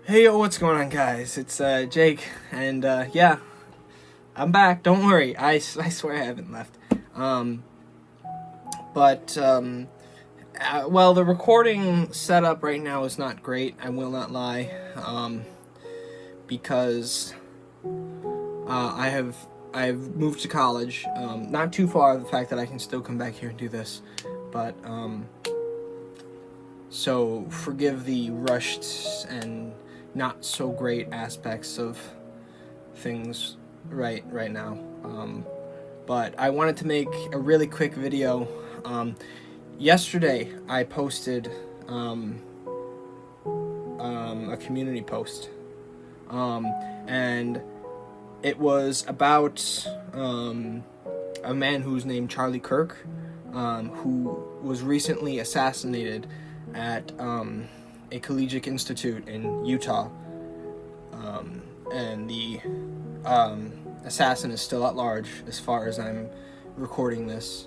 Hey, yo, what's going on, guys? It's Jake, and yeah, I'm back. Don't worry, I swear I haven't left. Um, well, the recording setup right now is not great. I will not lie, because I've moved to college. Not too far. The fact that I can still come back here and do this, but so forgive the rushed and not so great aspects of things right now. But I wanted to make a really quick video. Yesterday I posted a community post, and it was about a man who's named Charlie Kirk, who was recently assassinated at a collegiate institute in Utah, and the assassin is still at large as far as I'm recording this.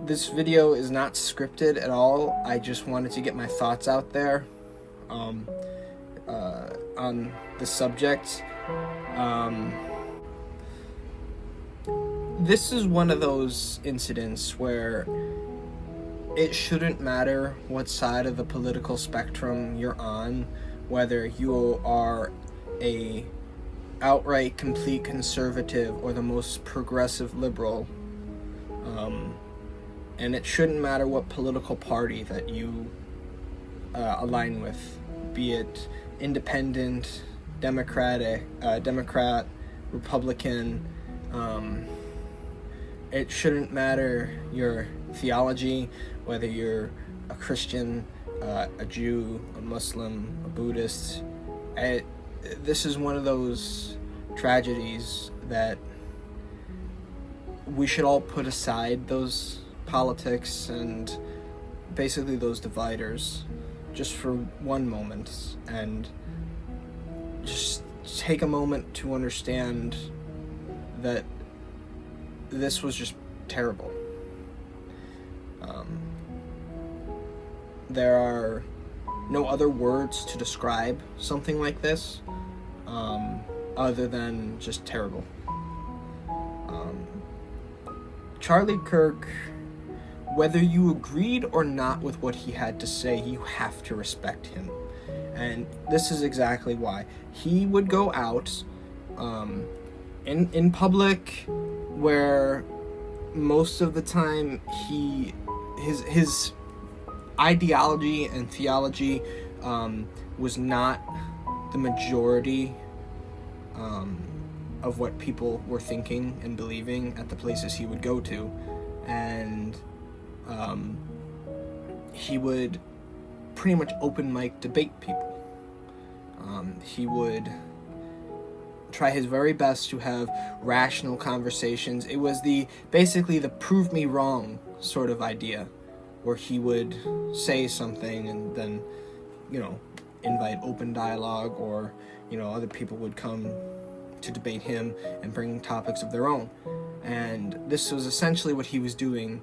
This video is not scripted at all. I just wanted to get my thoughts out there on the subject. This is one of those incidents where it shouldn't matter what side of the political spectrum you're on, whether you are a outright complete conservative or the most progressive liberal, and it shouldn't matter what political party that you align with, be it independent, Democrat, Republican. It shouldn't matter your theology, whether you're a Christian, a Jew, a Muslim, a Buddhist. This is one of those tragedies that we should all put aside those politics and basically those dividers just for one moment and just take a moment to understand that this was just terrible. There are no other words to describe something like this, other than just terrible. Charlie Kirk, whether you agreed or not with what he had to say, you have to respect him. And this is exactly why. He would go out in public, where most of the time his ideology and theology was not the majority of what people were thinking and believing at the places he would go to, and he would pretty much open mic debate people. He would try his very best to have rational conversations. It was basically the prove me wrong sort of idea, where he would say something and then, invite open dialogue, or, other people would come to debate him and bring topics of their own. And this was essentially what he was doing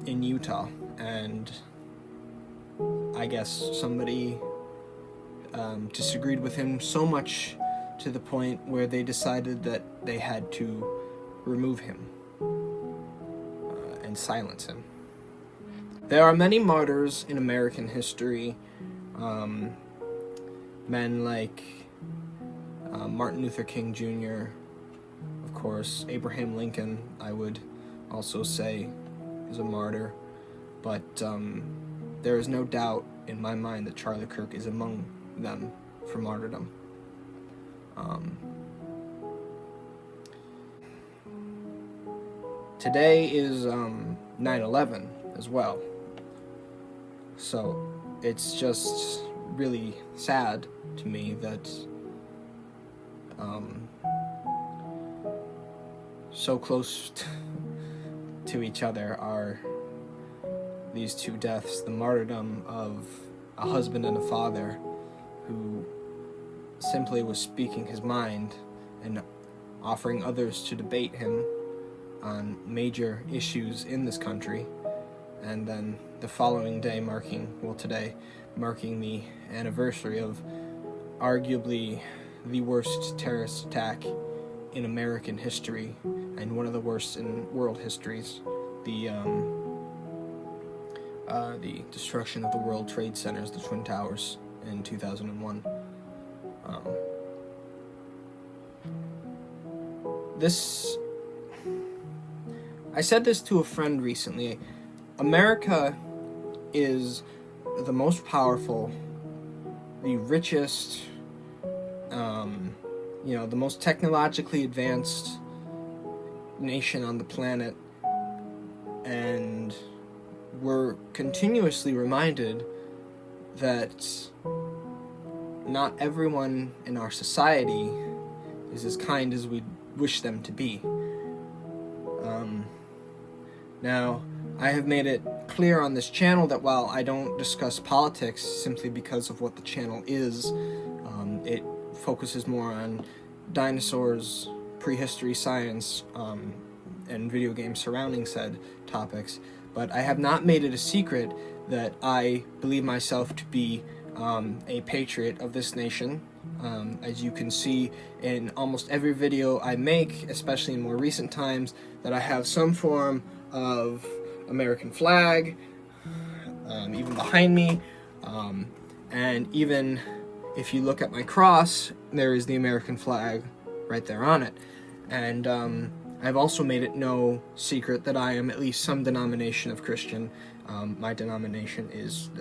in Utah. And I guess somebody disagreed with him so much to the point where they decided that they had to remove him and silence him. There are many martyrs in American history, men like Martin Luther King Jr., of course, Abraham Lincoln, I would also say, is a martyr, but there is no doubt in my mind that Charlie Kirk is among them for martyrdom. Today is 9/11 as well, so it's just really sad to me that so close to each other are these two deaths, the martyrdom of a husband and a father who simply was speaking his mind and offering others to debate him on major issues in this country, and then the following day today marking the anniversary of arguably the worst terrorist attack in American history and one of the worst in world histories, the destruction of the World Trade Centers, the Twin Towers, in 2001. I said this to a friend recently. America is the most powerful, the richest, the most technologically advanced nation on the planet, and we're continuously reminded that not everyone in our society is as kind as we wish them to be. Now, I have made it clear on this channel that while I don't discuss politics simply because of what the channel is, it focuses more on dinosaurs, prehistory science, and video games surrounding said topics, but I have not made it a secret that I believe myself to be a patriot of this nation. As you can see in almost every video I make, especially in more recent times, that I have some form of American flag, even behind me, and even if you look at my cross, there is the American flag right there on it. And I've also made it no secret that I am at least some denomination of Christian. My denomination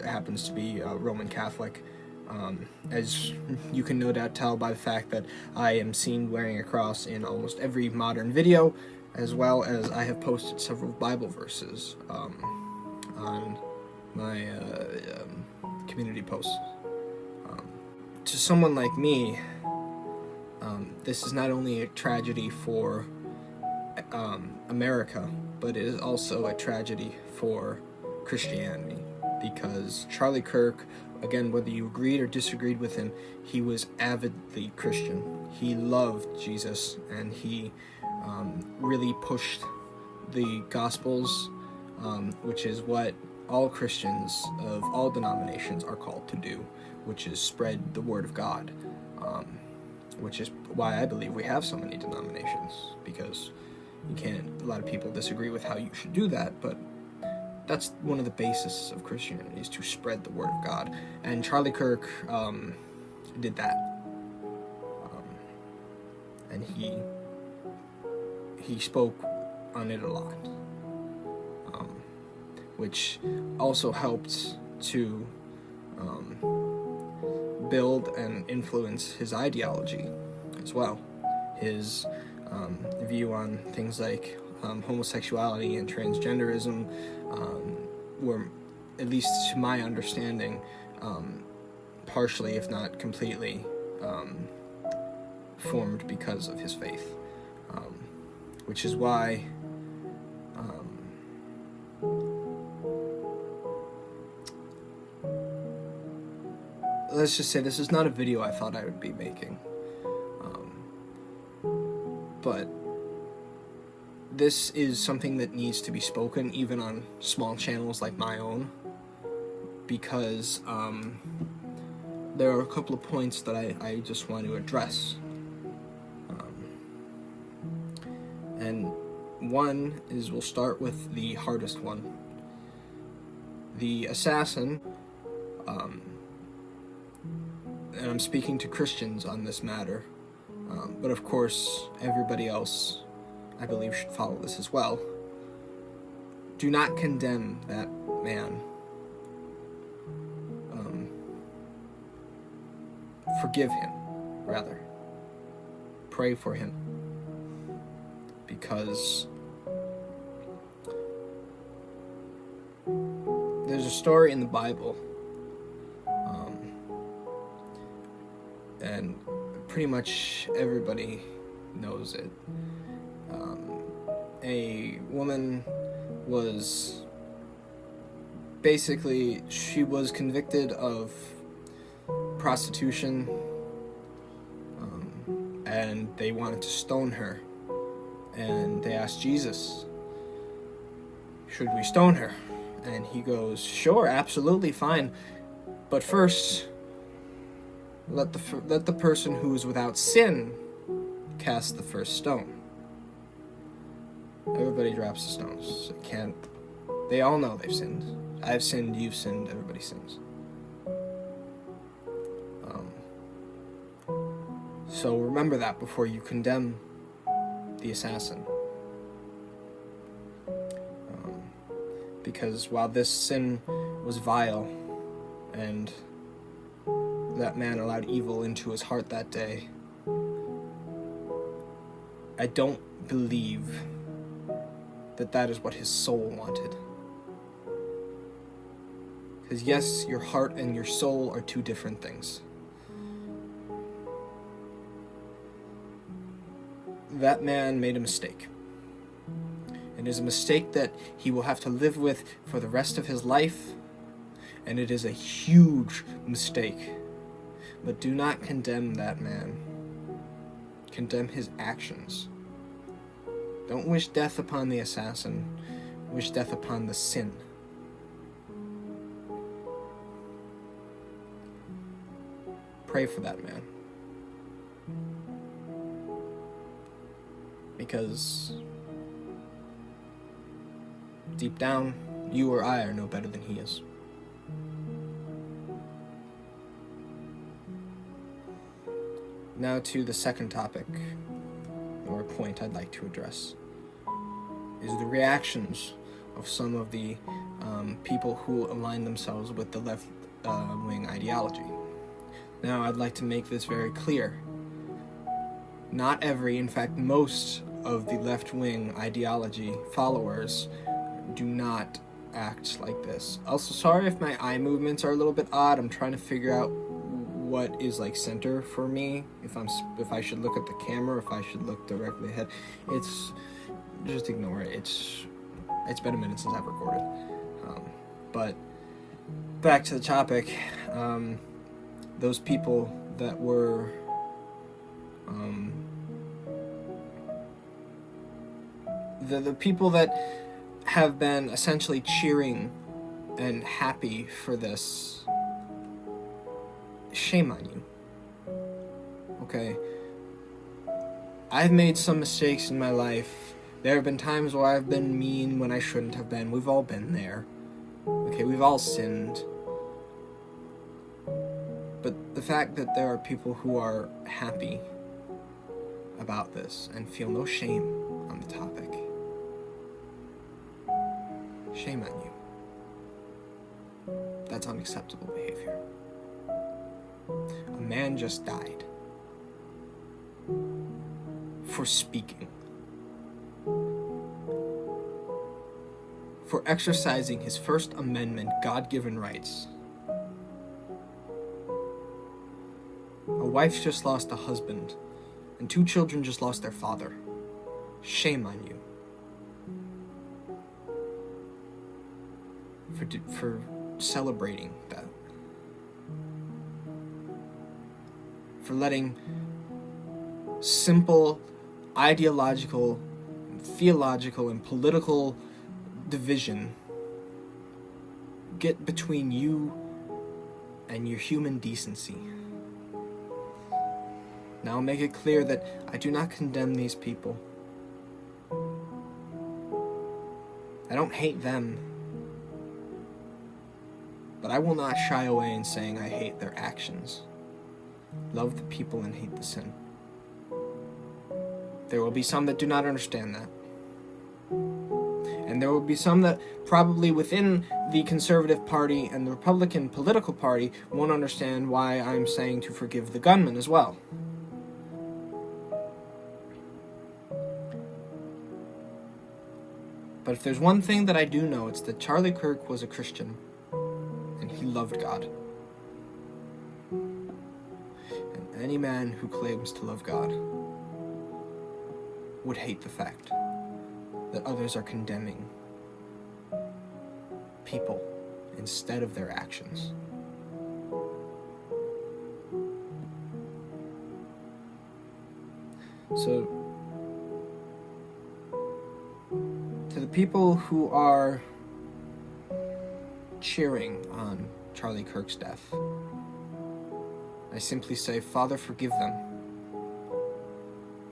happens to be Roman Catholic, as you can no doubt tell by the fact that I am seen wearing a cross in almost every modern video, as well as I have posted several Bible verses on my community posts. To someone like me, this is not only a tragedy for America, but it is also a tragedy for Christianity, because Charlie Kirk, again, whether you agreed or disagreed with him, he was avidly Christian. He loved Jesus, and he really pushed the Gospels, which is what all Christians of all denominations are called to do, which is spread the Word of God, which is why I believe we have so many denominations, because a lot of people disagree with how you should do that, but that's one of the bases of Christianity, is to spread the Word of God. And Charlie Kirk did that. And he spoke on it a lot, which also helped to build and influence his ideology as well. His view on things like homosexuality and transgenderism were, at least to my understanding, partially, if not completely, formed because of his faith, which is why let's just say this is not a video I thought I would be making, but this is something that needs to be spoken even on small channels like my own, because there are a couple of points that I just want to address. And one is, we'll start with the hardest one. The assassin, and I'm speaking to Christians on this matter, but of course everybody else, I believe, should follow this as well. Do not condemn that man. Forgive him, rather. Pray for him. Because there's a story in the Bible, and pretty much everybody knows it. A woman was she was convicted of prostitution, and they wanted to stone her. And they asked Jesus, should we stone her? And he goes, sure, absolutely, fine. But first, let the person who is without sin cast the first stone. Everybody drops the stones. They all know they've sinned. I've sinned, you've sinned, everybody sins. So remember that before you condemn the assassin. Because while this sin was vile, and that man allowed evil into his heart that day, I don't believe that is what his soul wanted. Because yes, your heart and your soul are two different things. That man made a mistake. And it is a mistake that he will have to live with for the rest of his life. And it is a huge mistake. But do not condemn that man. Condemn his actions. Don't wish death upon the assassin. Wish death upon the sin. Pray for that man. Because deep down, you or I are no better than he is. Now to the second topic, or point I'd like to address, is the reactions of some of the people who align themselves with the left-wing ideology. Now, I'd like to make this very clear. Not every, in fact, most of the left-wing ideology followers do not act like this. Also, sorry if my eye movements are a little bit odd. I'm trying to figure out what is like center for me. If I should look at the camera, if I should look directly ahead. It's just ignore it. It's been a minute since I've recorded. But back to the topic. Those people that were the people that have been essentially cheering and happy for this, shame on you. Okay? I've made some mistakes in my life. There have been times where I've been mean when I shouldn't have been. We've all been there. Okay, we've all sinned. But the fact that there are people who are happy about this and feel no shame on the topic, shame on you. That's unacceptable behavior. A man just died for speaking, for exercising his First Amendment God-given rights. A wife's just lost a husband, and 2 children just lost their father. Shame on you. For celebrating that. For letting simple ideological, theological, and political division get between you and your human decency. Now I'll make it clear that I do not condemn these people. I don't hate them. But I will not shy away in saying I hate their actions. Love the people and hate the sin. There will be some that do not understand that. And there will be some that probably within the Conservative Party and the Republican political party won't understand why I'm saying to forgive the gunman as well. But if there's one thing that I do know, it's that Charlie Kirk was a Christian, and he loved God. And any man who claims to love God would hate the fact that others are condemning people instead of their actions. So, to the people who are cheering on Charlie Kirk's death. I simply say, Father, forgive them,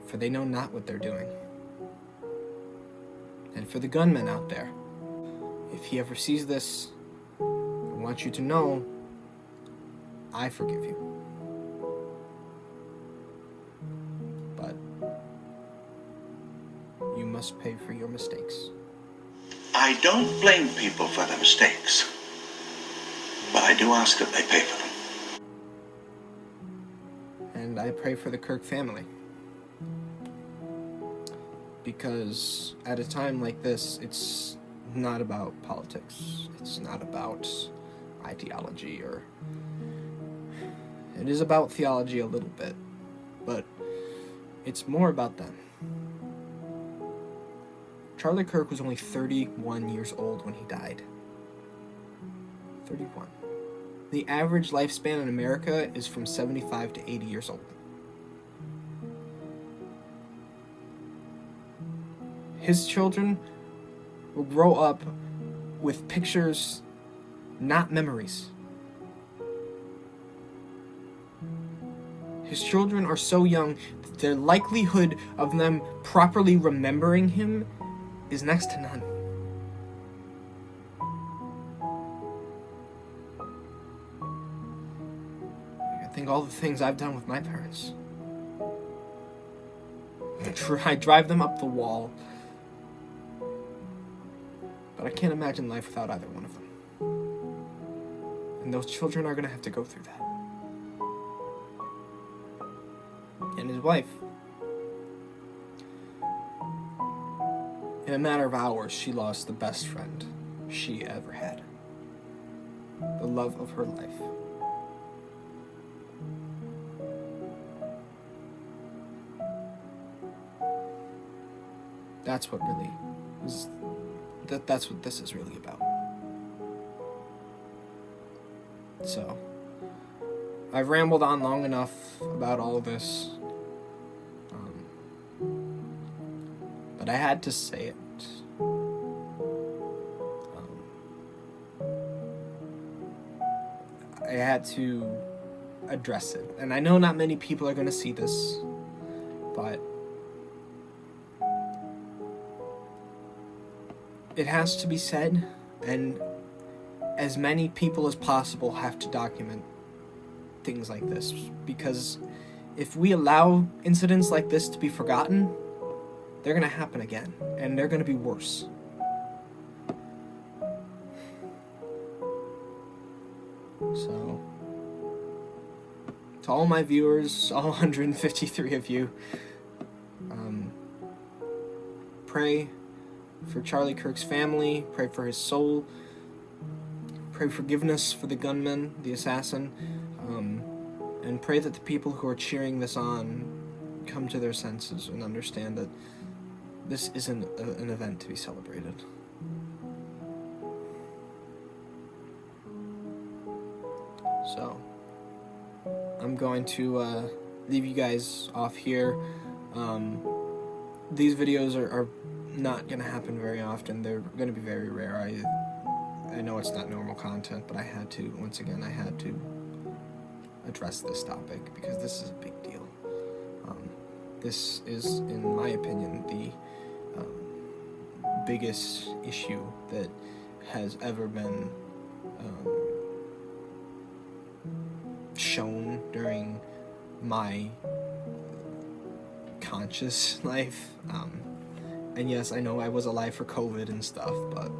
for they know not what they're doing. And for the gunman out there, if he ever sees this, I want you to know, I forgive you. But you must pay for your mistakes. I don't blame people for their mistakes, but I do ask that they pay for them. And I pray for the Kirk family. Because at a time like this, it's not about politics. It's not about ideology, or it is about theology a little bit, but it's more about them. Charlie Kirk was only 31 years old when he died. 31. The average lifespan in America is from 75 to 80 years old. His children will grow up with pictures, not memories. His children are so young that the likelihood of them properly remembering him is next to none. I think all the things I've done with my parents. I drive them up the wall. But I can't imagine life without either one of them. And those children are going to have to go through that. And his wife, in a matter of hours, she lost the best friend she ever had. The love of her life. That's what really is. That's what this is really about. So, I've rambled on long enough about all of this, but I had to say it. I had to address it, and I know not many people are going to see this, but it has to be said, and as many people as possible have to document things like this, because if we allow incidents like this to be forgotten, they're going to happen again, and they're going to be worse. So, to all my viewers, all 153 of you, pray for Charlie Kirk's family, pray for his soul, pray forgiveness for the gunman, the assassin, and pray that the people who are cheering this on come to their senses and understand that this isn't an event to be celebrated. So, I'm going to leave you guys off here. These videos are not going to happen very often. They're going to be very rare. I know it's not normal content, but I had to address this topic because this is a big deal. This is, in my opinion, the biggest issue that has ever been shown during my conscious life. And yes, I know I was alive for COVID and stuff, but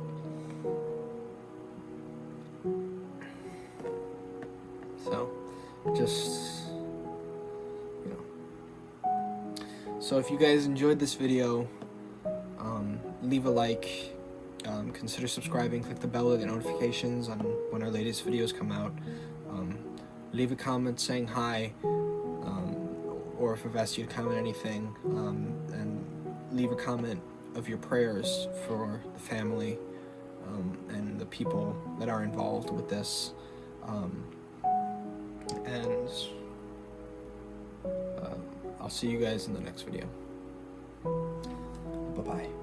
so just, so if you guys enjoyed this video, leave a like, consider subscribing, click the bell to get notifications on when our latest videos come out. Leave a comment saying hi, or if I've asked you to comment anything, and leave a comment of your prayers for the family and the people that are involved with this. And I'll see you guys in the next video. Bye-bye.